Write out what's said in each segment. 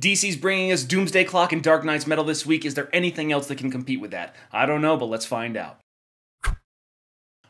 DC's bringing us Doomsday Clock and Dark Knights Metal this week. Is there anything else that can compete with that? I don't know, but let's find out.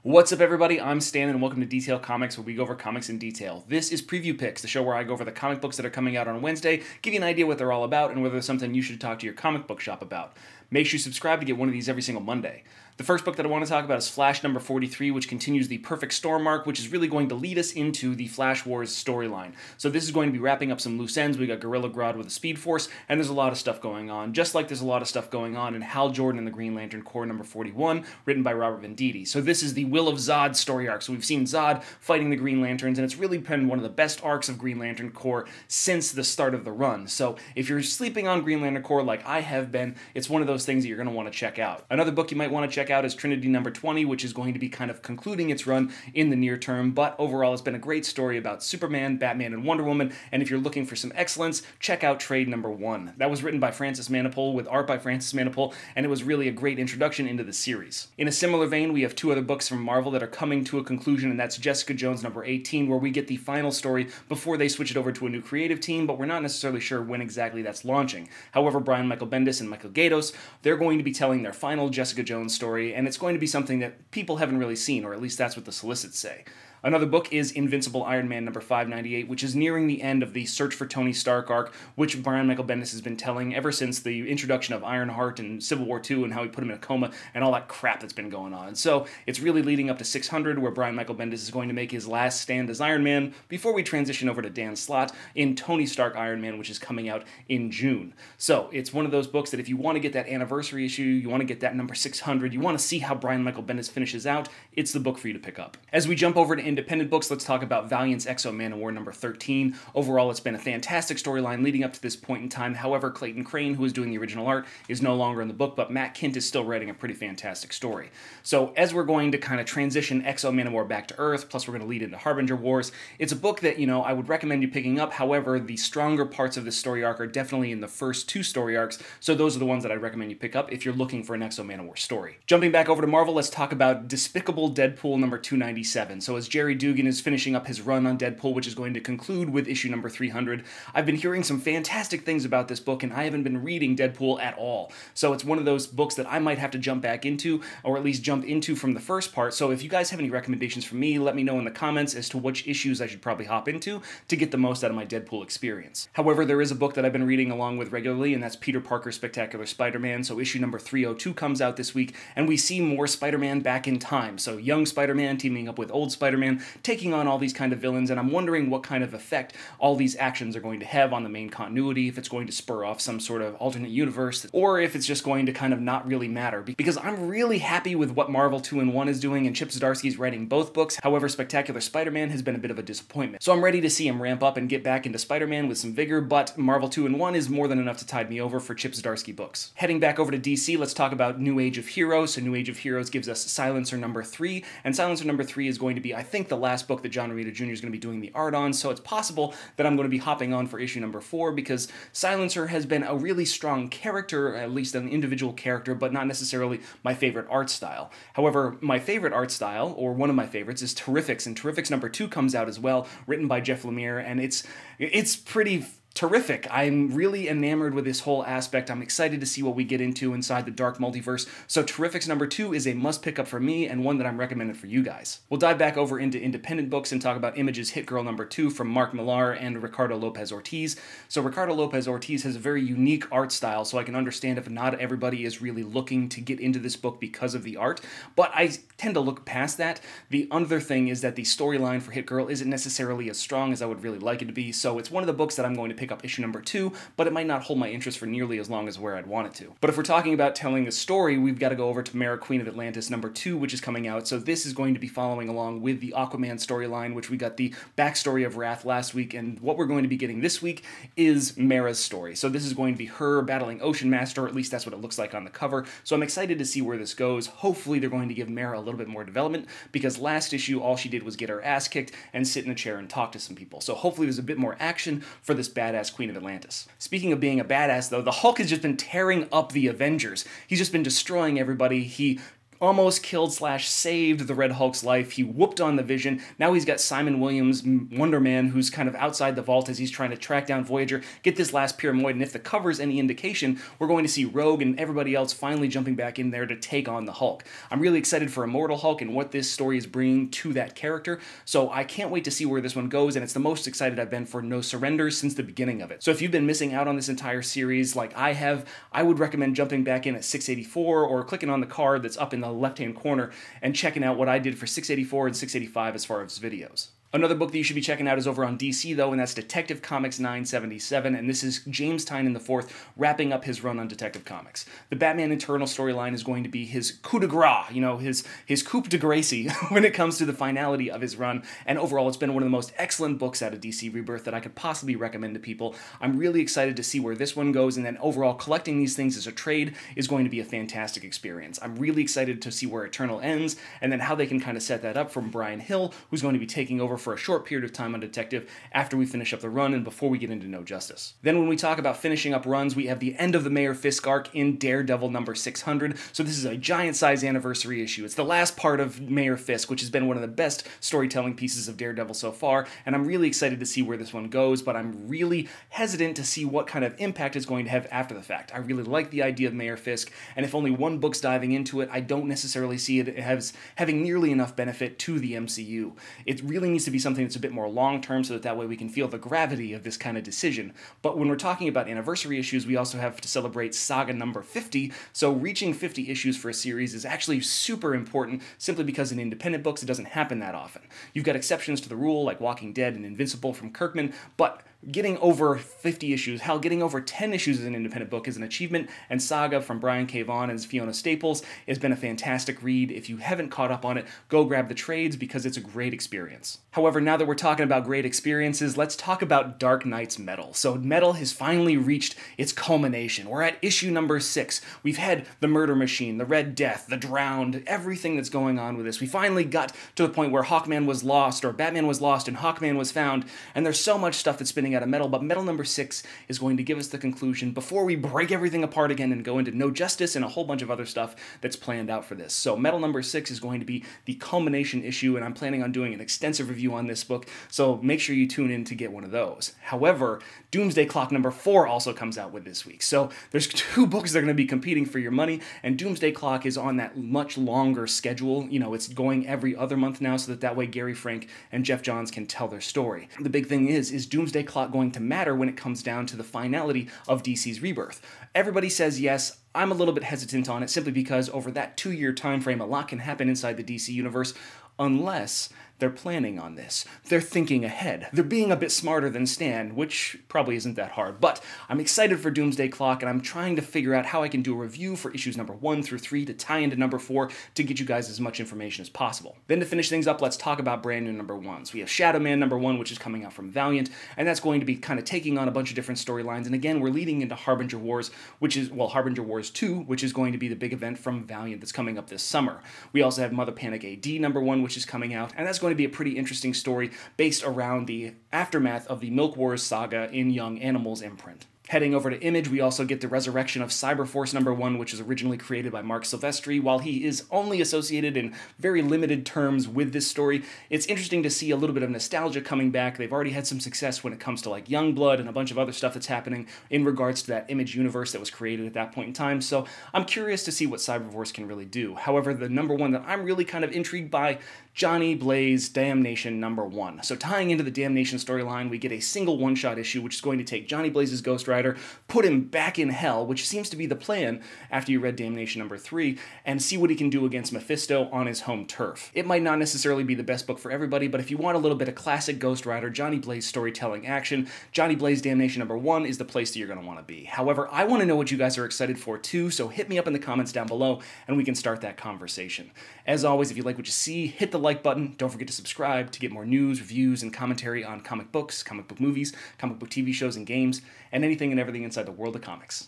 What's up, everybody? I'm Stan, and welcome to Detail Comics, where we go over comics in detail. This is Preview Picks, the show where I go over the comic books that are coming out on Wednesday, give you an idea what they're all about, and whether there's something you should talk to your comic book shop about. Make sure you subscribe to get one of these every single Monday. The first book that I want to talk about is Flash number 43, which continues the Perfect Storm arc, which is really going to lead us into the Flash Wars storyline. So this is going to be wrapping up some loose ends. We got Gorilla Grodd with a Speed Force, and there's a lot of stuff going on, just like there's a lot of stuff going on in Hal Jordan and the Green Lantern Corps number 41, written by Robert Venditti. So this is the Will of Zod story arc. So we've seen Zod fighting the Green Lanterns, and it's really been one of the best arcs of Green Lantern Corps since the start of the run. So if you're sleeping on Green Lantern Corps like I have been, it's one of those things that you're going to want to check out. Another book you might want to check out is Trinity number 20, which is going to be kind of concluding its run in the near term, but overall it's been a great story about Superman, Batman, and Wonder Woman, and if you're looking for some excellence, check out Trade number 1. That was written by Francis Manapul with art by Francis Manapul, and it was really a great introduction into the series. In a similar vein, we have two other books from Marvel that are coming to a conclusion, and that's Jessica Jones number 18, where we get the final story before they switch it over to a new creative team, but we're not necessarily sure when exactly that's launching. However, Brian Michael Bendis and Michael Gaydos, they're going to be telling their final Jessica Jones story, and it's going to be something that people haven't really seen, or at least that's what the solicits say. Another book is Invincible Iron Man number 598, which is nearing the end of the Search for Tony Stark arc, which Brian Michael Bendis has been telling ever since the introduction of Ironheart and Civil War II and how he put him in a coma and all that crap that's been going on. So it's really leading up to 600, where Brian Michael Bendis is going to make his last stand as Iron Man before we transition over to Dan Slott in Tony Stark Iron Man, which is coming out in June. So it's one of those books that if you want to get that anniversary issue, you want to get that number 600, you want to see how Brian Michael Bendis finishes out, it's the book for you to pick up. As we jump over to independent books, let's talk about Valiant's X-O Manowar number 13. Overall, it's been a fantastic storyline leading up to this point in time. However, Clayton Crane, who is doing the original art, is no longer in the book, but Matt Kindt is still writing a pretty fantastic story. So as we're going to kind of transition X-O Manowar back to Earth, plus we're going to lead into Harbinger Wars, it's a book that, I would recommend you picking up. However, the stronger parts of this story arc are definitely in the first two story arcs, so those are the ones that I'd recommend you pick up if you're looking for an X-O Manowar story. Jumping back over to Marvel, let's talk about Despicable Deadpool number 297. So as Jerry Dugan is finishing up his run on Deadpool, which is going to conclude with issue number 300, I've been hearing some fantastic things about this book, and I haven't been reading Deadpool at all. So it's one of those books that I might have to jump back into, or at least jump into from the first part. So if you guys have any recommendations for me, let me know in the comments as to which issues I should probably hop into to get the most out of my Deadpool experience. However, there is a book that I've been reading along with regularly, and that's Peter Parker's Spectacular Spider-Man. So issue number 302 comes out this week, and we see more Spider-Man back in time. So young Spider-Man teaming up with old Spider-Man, taking on all these kind of villains, and I'm wondering what kind of effect all these actions are going to have on the main continuity, if it's going to spur off some sort of alternate universe, or if it's just going to kind of not really matter, because I'm really happy with what Marvel 2-in-1 is doing, and Chip Zdarsky's writing both books. However, Spectacular Spider-Man has been a bit of a disappointment. So I'm ready to see him ramp up and get back into Spider-Man with some vigor, but Marvel 2-in-1 is more than enough to tide me over for Chip Zdarsky books. Heading back over to DC, let's talk about New Age of Heroes. So New Age of Heroes gives us Silencer number 3, and Silencer number 3 is going to be, I think, the last book that John Romita Jr. is going to be doing the art on, so it's possible that I'm going to be hopping on for issue number 4, because Silencer has been a really strong character, at least an individual character, but not necessarily my favorite art style. However, my favorite art style, or one of my favorites, is Terrifics, and Terrifics number 2 comes out as well, written by Jeff Lemire, and it's pretty terrific. I'm really enamored with this whole aspect. I'm excited to see what we get into inside the Dark Multiverse. So Terrifics number 2 is a must pick up for me, and one that I'm recommending for you guys. We'll dive back over into independent books and talk about Image's Hit Girl number 2 from Mark Millar and Ricardo Lopez Ortiz. So Ricardo Lopez Ortiz has a very unique art style, so I can understand if not everybody is really looking to get into this book because of the art, but I tend to look past that. The other thing is that the storyline for Hit Girl isn't necessarily as strong as I would really like it to be, so it's one of the books that I'm going to pick up issue number 2, but it might not hold my interest for nearly as long as where I'd want it to. But if we're talking about telling a story, we've got to go over to Mara, Queen of Atlantis number 2, which is coming out. So this is going to be following along with the Aquaman storyline, which we got the backstory of Wrath last week, and what we're going to be getting this week is Mara's story. So this is going to be her battling Ocean Master, or at least that's what it looks like on the cover. So I'm excited to see where this goes. Hopefully they're going to give Mara a little bit more development, because last issue all she did was get her ass kicked and sit in a chair and talk to some people. So hopefully there's a bit more action for this badass Queen of Atlantis. Speaking of being a badass, though, the Hulk has just been tearing up the Avengers. He's just been destroying everybody. He almost killed / saved the Red Hulk's life. He whooped on the Vision. Now he's got Simon Williams, Wonder Man, who's kind of outside the vault as he's trying to track down Voyager, get this last Pyramoid, and if the cover's any indication, we're going to see Rogue and everybody else finally jumping back in there to take on the Hulk. I'm really excited for Immortal Hulk and what this story is bringing to that character, so I can't wait to see where this one goes, and it's the most excited I've been for No Surrender since the beginning of it. So if you've been missing out on this entire series like I have, I would recommend jumping back in at 684 or clicking on the card that's up in the left-hand corner and checking out what I did for 684 and 685 as far as videos. Another book that you should be checking out is over on DC, though, and that's Detective Comics 977, and this is James Tynion IV wrapping up his run on Detective Comics. The Batman Eternal storyline is going to be his coup de grace, his coup de grace when it comes to the finality of his run, and overall it's been one of the most excellent books out of DC Rebirth that I could possibly recommend to people. I'm really excited to see where this one goes, and then overall collecting these things as a trade is going to be a fantastic experience. I'm really excited to see where Eternal ends, and then how they can kind of set that up from Brian Hill, who's going to be taking over for a short period of time on Detective after we finish up the run and before we get into No Justice. Then when we talk about finishing up runs, we have the end of the Mayor Fisk arc in Daredevil number 600. So this is a giant size anniversary issue. It's the last part of Mayor Fisk, which has been one of the best storytelling pieces of Daredevil so far, and I'm really excited to see where this one goes, but I'm really hesitant to see what kind of impact it's going to have after the fact. I really like the idea of Mayor Fisk, and if only one book's diving into it, I don't necessarily see it as having nearly enough benefit to the MCU. It really needs to be something that's a bit more long-term so that way we can feel the gravity of this kind of decision. But when we're talking about anniversary issues, we also have to celebrate Saga number 50, so reaching 50 issues for a series is actually super important simply because in independent books it doesn't happen that often. You've got exceptions to the rule like Walking Dead and Invincible from Kirkman, but getting over 50 issues, hell, getting over 10 issues as an independent book is an achievement, and Saga from Brian K. Vaughan and Fiona Staples has been a fantastic read. If you haven't caught up on it, go grab the trades because it's a great experience. However, now that we're talking about great experiences, let's talk about Dark Knights Metal. So Metal has finally reached its culmination. We're at issue number 6. We've had the Murder Machine, the Red Death, the Drowned, everything that's going on with this. We finally got to the point where Hawkman was lost, or Batman was lost, and Hawkman was found, and there's so much stuff that's spinning out of Metal, but Metal number 6 is going to give us the conclusion before we break everything apart again and go into No Justice and a whole bunch of other stuff that's planned out for this. So Metal number 6 is going to be the culmination issue, and I'm planning on doing an extensive review on this book, so make sure you tune in to get one of those. However, Doomsday Clock number 4 also comes out with this week, so there's 2 books that are going to be competing for your money, and Doomsday Clock is on that much longer schedule. It's going every other month now, so that way Gary Frank and Jeff Johns can tell their story. The big thing is Doomsday Clock going to matter when it comes down to the finality of DC's Rebirth? Everybody says yes. I'm a little bit hesitant on it simply because over that 2-year time frame, a lot can happen inside the DC universe unless they're planning on this. They're thinking ahead. They're being a bit smarter than Stan, which probably isn't that hard. But I'm excited for Doomsday Clock, and I'm trying to figure out how I can do a review for issues number 1 through 3 to tie into number 4 to get you guys as much information as possible. Then to finish things up, let's talk about brand new number 1s. We have Shadow Man number 1, which is coming out from Valiant, and that's going to be kind of taking on a bunch of different storylines. And again, we're leading into Harbinger Wars, Harbinger Wars 2, which is going to be the big event from Valiant that's coming up this summer. We also have Mother Panic AD number 1, which is coming out, and that's going to be a pretty interesting story based around the aftermath of the Milk Wars saga in Young Animals imprint. Heading over to Image, we also get the resurrection of Cyberforce number 1, which was originally created by Mark Silvestri. While he is only associated in very limited terms with this story, it's interesting to see a little bit of nostalgia coming back. They've already had some success when it comes to like Youngblood and a bunch of other stuff that's happening in regards to that Image universe that was created at that point in time, so I'm curious to see what Cyberforce can really do. However, the number 1 that I'm really kind of intrigued by, Johnny Blaze Damnation number 1. So tying into the Damnation storyline, we get a single one-shot issue which is going to take Johnny Blaze's Ghost Rider, put him back in hell, which seems to be the plan after you read Damnation number 3, and see what he can do against Mephisto on his home turf. It might not necessarily be the best book for everybody, but if you want a little bit of classic Ghost Rider, Johnny Blaze storytelling action, Johnny Blaze Damnation number 1 is the place that you're going to want to be. However, I want to know what you guys are excited for too, so hit me up in the comments down below and we can start that conversation. As always, if you like what you see, hit the like button. Don't forget to subscribe to get more news, reviews, and commentary on comic books, comic book movies, comic book TV shows and games, and anything and everything inside the world of comics.